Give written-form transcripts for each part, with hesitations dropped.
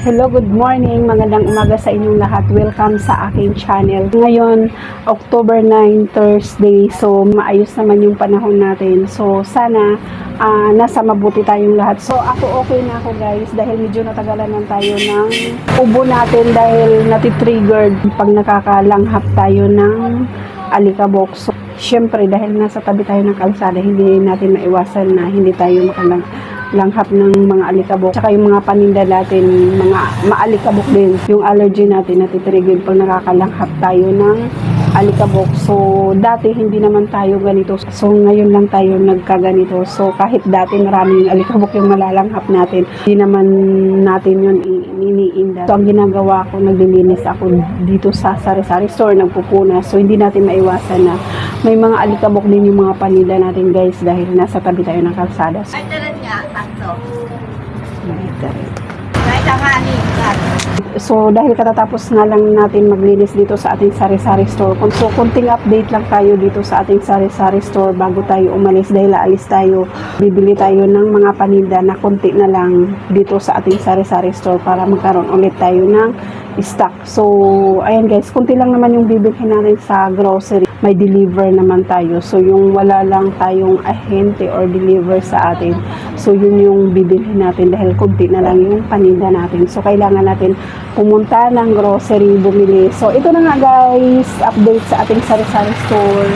Hello, good morning. Magandang umaga sa inyong lahat. Welcome sa aking channel. Ngayon, October 9, Thursday. So, maayos naman yung panahon natin. So, sana nasa mabuti tayong lahat. So, ako okay na ako guys dahil medyo natagalan lang tayo ng ubo natin dahil natitriggered pag nakakalanghap tayo ng alikabok. So, syempre, dahil nasa tabi tayo ng kalsada, hindi natin maiwasan na hindi tayo langhap ng mga alikabok. Tsaka yung mga paninda natin, mga maalikabok din. Yung allergy natin natitrigger pag nakakalanghap tayo ng alikabok. So, dati hindi naman tayo ganito. So, ngayon lang tayo nagkaganito. So, kahit dati maraming alikabok yung malalanghap natin, hindi naman natin yun iniinda. So, ang ginagawa ko, naglilinis ako dito sa sari-sari store, nagpupuna. So, hindi natin maiwasan na may mga alikabok din yung mga paninda natin guys dahil nasa tabi tayo ng kalsada. So, So, dahil katatapos nga lang natin maglinis dito sa ating sari-sari store. So, kunting update lang tayo dito sa ating sari-sari store bago tayo umalis dahil aalis tayo. Bibili tayo ng mga paninda na kunti na lang dito sa ating sari-sari store para magkaroon ulit tayo ng stock. So, ayan guys, kunti lang naman yung bibilhin natin sa grocery. May deliver naman tayo. So, yung wala lang tayong ahente or deliver sa atin. So, yun yung bibilhin natin dahil kunti na lang yung paninda natin. So, kailangan natin pumunta ng grocery, bumili. So, ito na nga guys, update sa ating sari-sari store.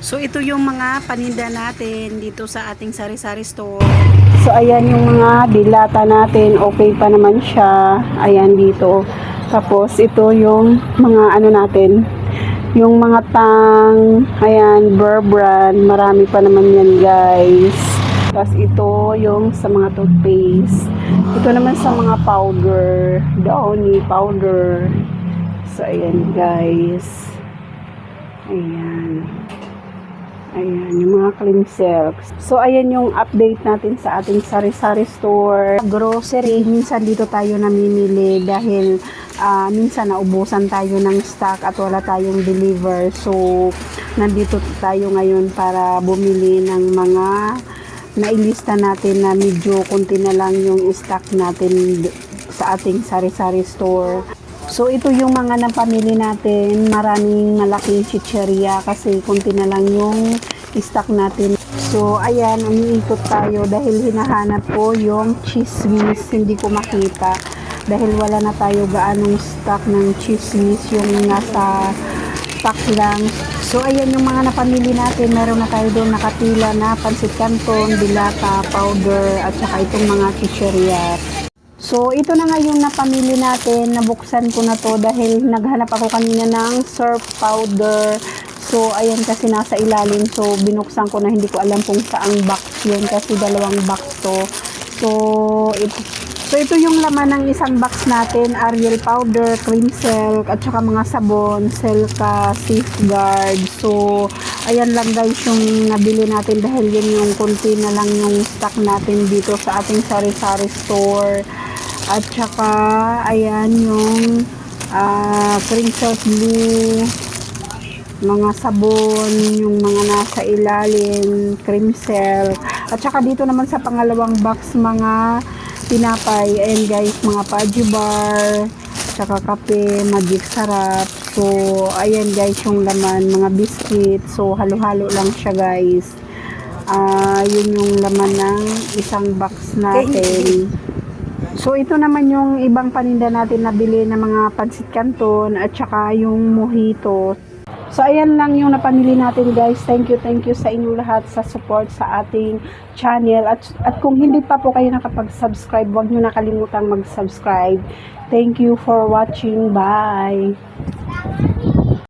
So, ito yung mga paninda natin dito sa ating sari-sari store. So, ayan yung mga dilata natin. Okay pa naman siya. Ayan dito. Tapos, ito yung mga ano natin. Yung mga tang, ayan, Burr Brand. Marami pa naman yan guys. Tapos, ito yung sa mga toothpaste. Ito naman sa mga powder. Downy powder. So, ayan guys. Ayan. Ayan, yung mga clean silks. So, ayan yung update natin sa ating sari-sari store. Grocery, minsan dito tayo namimili dahil minsan naubusan tayo ng stock at wala tayong deliver. So, nandito tayo ngayon para bumili ng mga nailista natin na medyo kunti na lang yung stock natin sa ating sari-sari store. So, ito yung mga napamili natin. Maraming malaking chicheria kasi kunti na lang yung stock natin. So, ayan, umiikot tayo dahil hinahanap ko yung cheese whiz. Hindi ko makita dahil wala na tayo gaanong stock ng cheese whiz. Yung nasa pack lang. So, ayan yung mga napamili natin. Meron na tayo doon nakapila na pansit canton, dilata, powder, at saka itong mga chicheria. So, ito na nga yung napamili natin. Nabuksan ko na to dahil naghanap ako kanina ng surf powder. So, ayan kasi nasa ilalim. So, binuksan ko na hindi ko alam kung saang box yun kasi dalawang box to. So, ito yung laman ng isang box natin. Ariel powder, cream silk, at saka mga sabon, Selka, safeguard. So, ayan lang guys yung nabili natin dahil yun yung kunti na lang yung stock natin dito sa ating sari-sari store. At saka, ayan yung cream silk blue, mga sabon, yung mga nasa ilalim, cream silk. At saka dito naman sa pangalawang box, mga tinapay. Ayan guys, mga Paju bar, saka kape, magic sarap. So, ayan guys yung laman, mga biscuit. So, halo-halo lang siya guys. Yun yung laman ng isang box natin. So, ito naman yung ibang paninda natin nabili na mga pansit canton at saka yung mojito. So, ayan lang yung napamili natin guys. Thank you sa inyo lahat sa support sa ating channel. At kung hindi pa po kayo nakapag-subscribe, huwag nyo nakalimutang mag-subscribe. Thank you for watching. Bye!